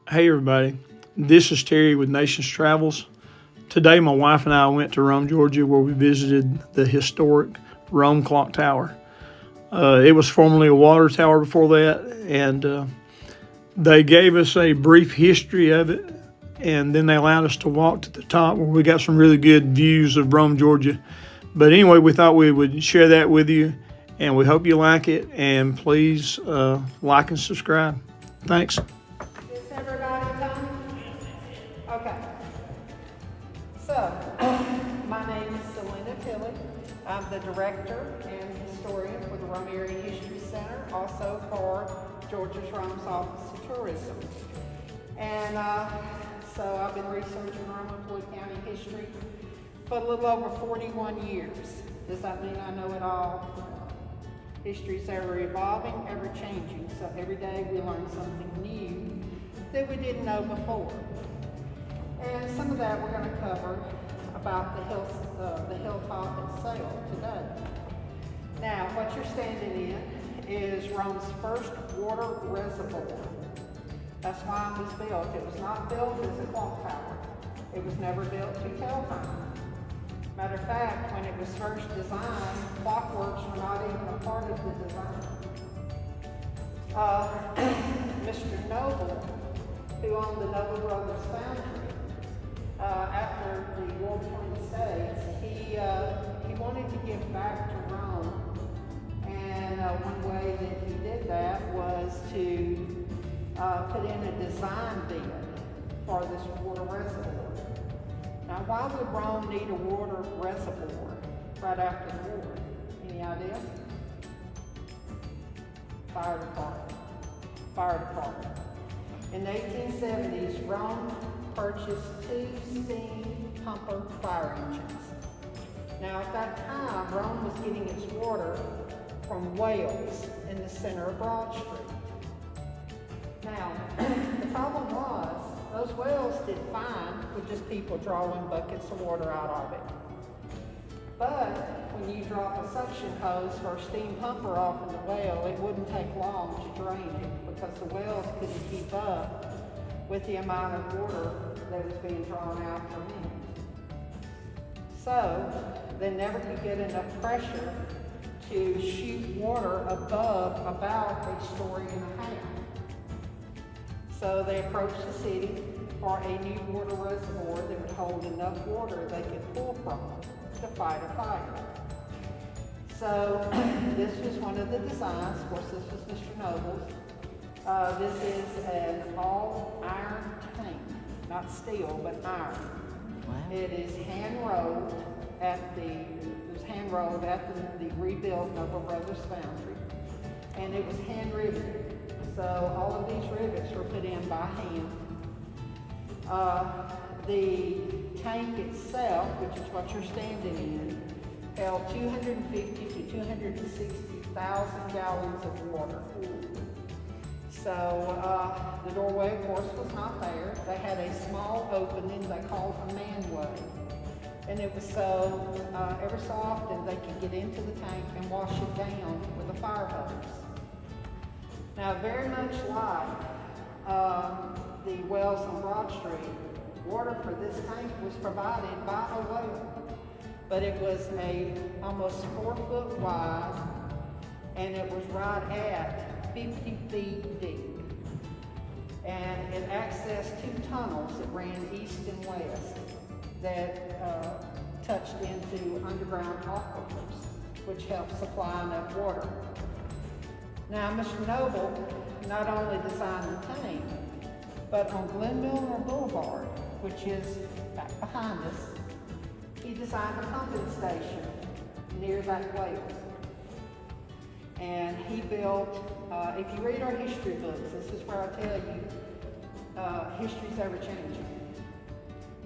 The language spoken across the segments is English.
Hey everybody, this is Terry with Nations Travels. Today my wife and I went to Rome, Georgia, where we visited the historic Rome Clock Tower. It was formerly a water tower before that, and they gave us a brief history of it, and then they allowed us to walk to the top where we got some really good views of Rome, Georgia. But anyway, we thought we would share that with you, and we hope you like it, and please like and subscribe. Thanks. Is everybody done? Okay. So, my name is Selena Tilley. I'm the director and historian for the Rome Area History Center, also for Georgia's Rome's Office of Tourism. And so I've been researching Rome and Floyd County history for a little over 41 years. Does that mean I know it all? History's ever evolving, ever changing, so every day we learn something new that we didn't know before. And some of that we're going to cover about the hilltop itself today. Now, what you're standing in is Rome's first water reservoir. That's why it was built. It was not built as a clock tower. It was never built to tell time. Matter of fact, when it was first designed, clockworks were not even a part of the design. Mr. Noble, who owned the Noble Brothers Foundry, after the war between the states, he wanted to give back to Rome, and one way that he did that was to put in a design bid for this water reservoir. Now, why would Rome need a water reservoir right after the war? Any idea? Fire department. In the 1870s, Rome purchased 2 steam pumper fire engines. Now, at that time, Rome was getting its water from wells in the center of Broad Street. Now, the problem was, those wells did fine with just people drawing buckets of water out of it. But when you drop a suction hose for a steam pumper off in the well, it wouldn't take long to drain it because the wells couldn't keep up with the amount of water that was being drawn out per minute. So they never could get enough pressure to shoot water above about a story and a half. So they approached the city for a new water reservoir that would hold enough water they could pull from to fight a fire. So this was one of the designs. Of course, this was Mr. Noble's. This is an all iron tank, not steel, but iron. Wow. It is hand rolled at the rebuilt Noble Brothers Foundry, and it was hand riveted. So all of these rivets were put in by hand. The tank itself, which is what you're standing in, held 250 to 260,000 gallons of water. So the doorway, of course, was not there. They had a small opening they called a manway. And it was so, every so often they could get into the tank and wash it down with a fire hose. Now, very much like the wells on Broad Street, water for this tank was provided by a well, but it was made almost 4 foot wide, and it was right at 50 feet deep. And it accessed 2 tunnels that ran east and west that touched into underground aquifers, which helped supply enough water. Now, Mr. Noble not only designed the tank, but on Glen Milner Boulevard, which is back behind us, he designed a pumping station near that well. And he built, if you read our history books, this is where I tell you, history's ever changing.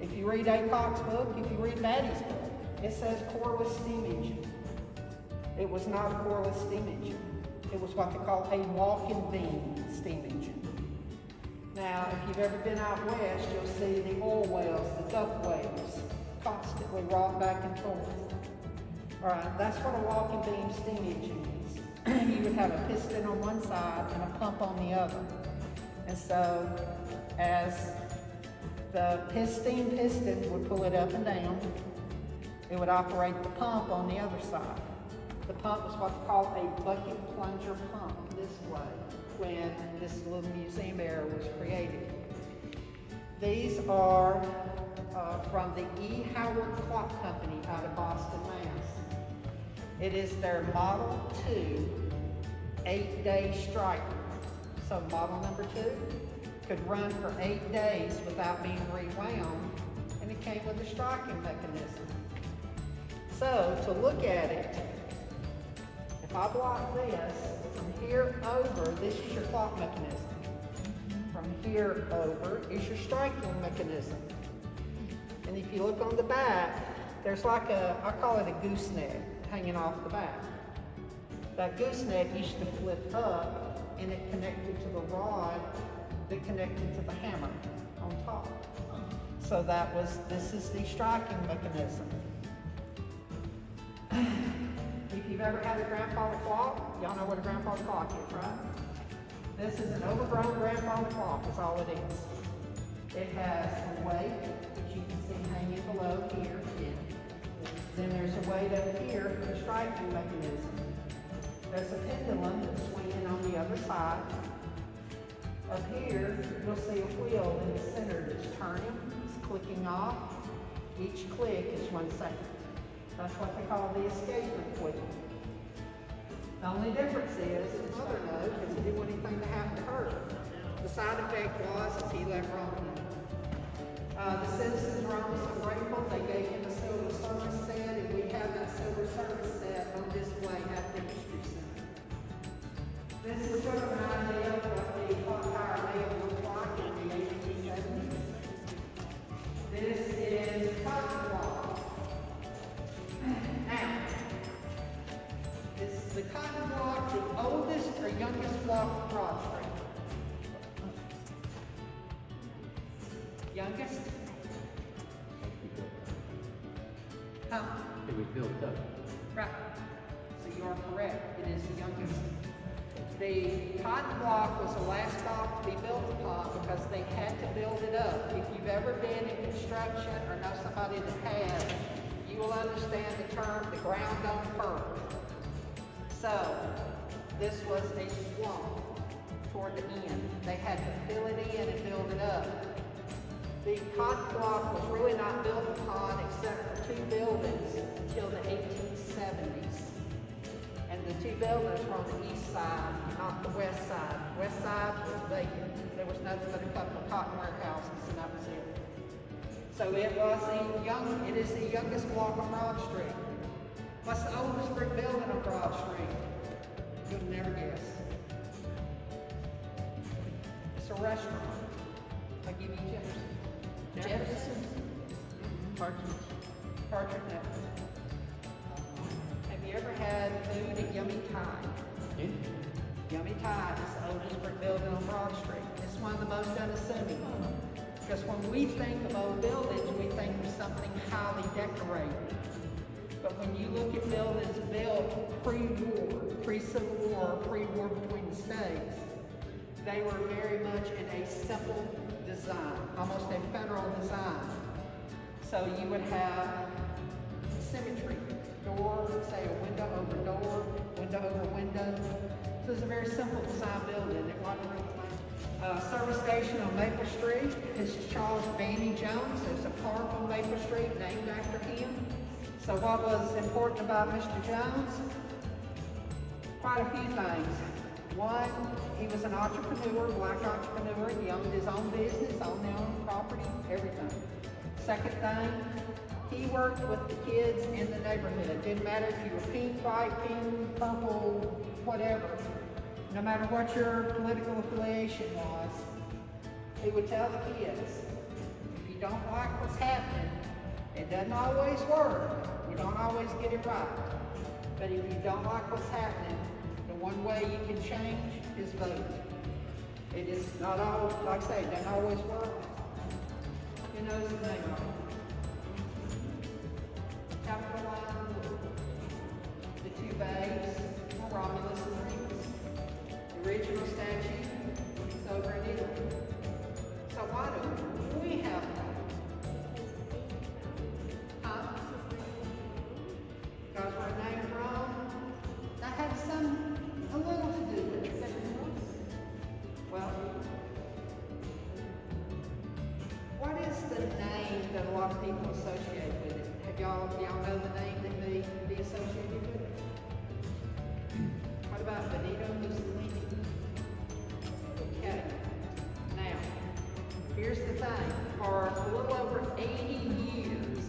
If you read Aycock's book, if you read Batty's book, it says coreless steam engine. It was not a coreless steam engine. It was what they call a walking beam steam engine. Now, if you've ever been out west, you'll see the oil wells, the duck wells, constantly rock back and forth. All right, that's what a walking beam steam engine is. You would have a piston on one side and a pump on the other. And so as the steam piston would pull it up and down, it would operate the pump on the other side. The pump was what's called a bucket plunger pump this way when this little museum area was created. These are from the E. Howard Clock Company out of Boston, Mass. It is their Model 2 8-day striker. So model number 2 could run for 8 days without being rewound, and it came with a striking mechanism. So to look at it, if I block this, from here over, this is your clock mechanism. From here over is your striking mechanism. And if you look on the back, there's like I call it a gooseneck hanging off the back. That gooseneck used to flip up and it connected to the rod that connected to the hammer on top. So this is the striking mechanism. If you've ever had a grandfather clock, y'all know what a grandfather clock is, right? This is an overgrown grandfather clock, is all it is. It has a weight, which you can see hanging below here. Then there's a weight up here for the striking mechanism. There's a pendulum that's swinging on the other side. Up here, you'll see a wheel in the center that's turning, it's clicking off. Each click is 1 second. That's what they call the escapement wheel. The only difference is, his mother knows, because he didn't want anything to happen to her. The side effect was, he left Rome. The citizens were always so grateful, they gave him a silver service set, and we have that silver service set on display at the History Center. This is sort of an idea of what the clock tower may have looked like in the 1870s. This is cotton block. Now, is the cotton block the oldest or youngest block on Broad Street? Youngest? Huh? It was built up. Right. So you are correct. It is the youngest. The cotton block was the last block to be built upon because they had to build it up. If you've ever been in construction or know somebody that has, you will understand the term, the ground don't hurt. So, this was a swamp toward the end. They had to fill it in and build it up. The cotton block was really not built upon except for 2 buildings until the 1870s. And the 2 buildings were on the east side, not the west side. The west side was vacant. There was nothing but a couple of cotton warehouses, and that was it. So it is the youngest block on Broad Street. What's the oldest brick building on Broad Street? You'll never guess. It's a restaurant. I'll give you Jefferson. Partridge Neck. Have you ever had food at Yummy Tide? Yeah. Yummy Tide is the oldest brick building on Broad Street. It's one of the most unassuming. Because when we think of old buildings, we think of something highly decorated. But when you look at buildings built pre-war, pre-Civil War, pre-war between the states, they were very much in a simple design, almost a federal design. So you would have symmetry, door, say a window over door, window over window. So it's a very simple design building. It wasn't really service station on Maple Street is Charles Vanny Jones. There's a park on Maple Street named after him. So what was important about Mr. Jones? Quite a few things. One, he was an entrepreneur, black entrepreneur. He owned his own business, owned his own property, everything. Second thing, he worked with the kids in the neighborhood. It didn't matter if you were pink, white, pink, purple, whatever. No matter what your political affiliation was, he would tell the kids, if you don't like what's happening, it doesn't always work. You don't always get it right. But if you don't like what's happening, the one way you can change is vote. It is not always, like I say, it doesn't always work. Who knows his name? Capitalized the 2 bays, Romulus and Remus. The original statue is over in Italy. So why do we have one? Huh? Because we're named Rome? That had a little to do with it. Well, what is the name that a lot of people associate with it? Y'all know the name that may be associated with it? What about Benito Mussolini? Okay. Now, here's the thing. For a little over 80 years,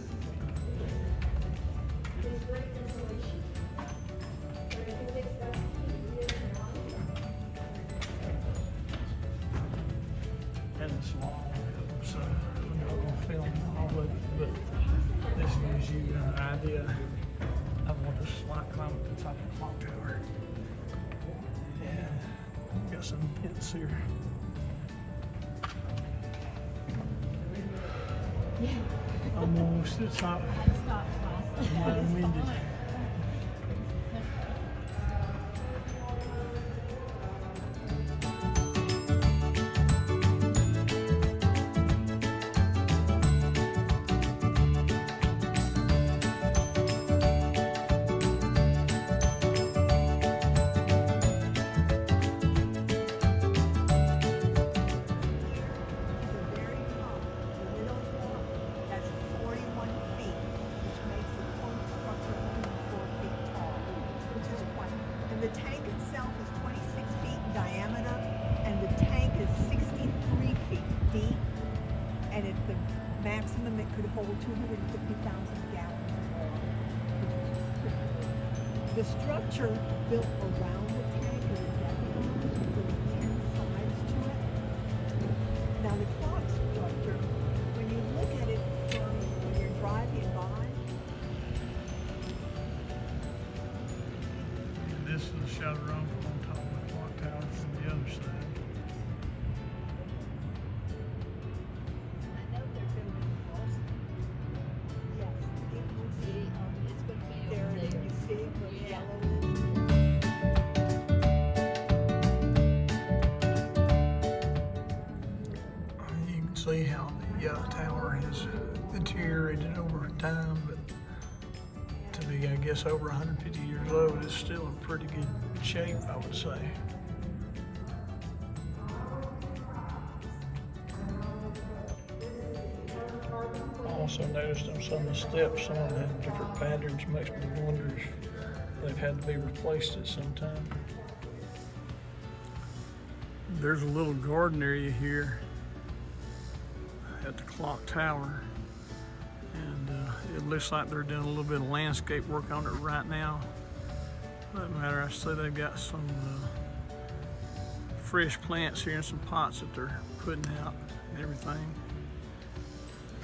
and it's long, so I'm not going to film all of it, but this gives you an idea of what it's like climbing to the top of the clock tower. And got some hints here. Almost to the top. I'm winded. The tank itself is 26 feet in diameter, and the tank is 63 feet deep, and at the maximum it could hold 250,000 gallons of water. The structure built around the tank is a decorative with 10 sides to it. Now the clock structure, when you look at it from when you're driving by, This is a shot of Rome from on top of the clock tower from the other side. I know they're building Boston. Yes, it will see. It's going to be there. You see where the yellow is. You can see how the tower has deteriorated over time, but to be, I guess, over 150 years old, it's still in pretty good shape, I would say. I also noticed on some of the steps, some of them have different patterns. Makes me wonder if they've had to be replaced at some time. There's a little garden area here at the clock tower. And it looks like they're doing a little bit of landscape work on it right now. Doesn't matter, I say they've got some fresh plants here and some pots that they're putting out and everything.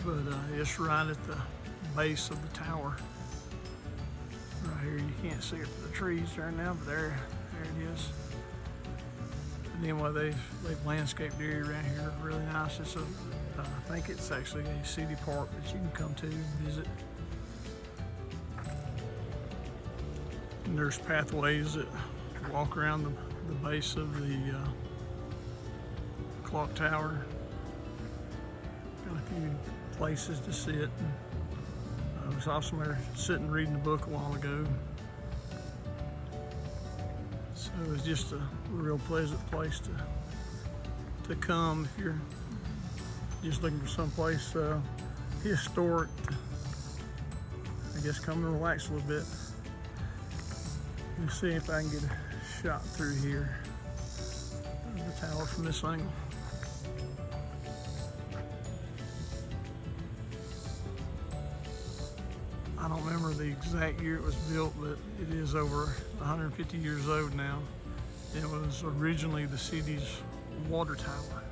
But it's right at the base of the tower. Right here, you can't see it for the trees right now, but there it is. And anyway, they've landscaped the area around here really nice. It's I think it's actually a city park that you can come to and visit. And there's pathways that walk around the base of the clock tower. Got a few places to sit. I was also there sitting reading a book a while ago. So it was just a real pleasant place to come if you're just looking for someplace historic. I guess come and relax a little bit. Let's see if I can get a shot through here of the tower from this angle. I don't remember the exact year it was built, but it is over 150 years old now. It was originally the city's water tower.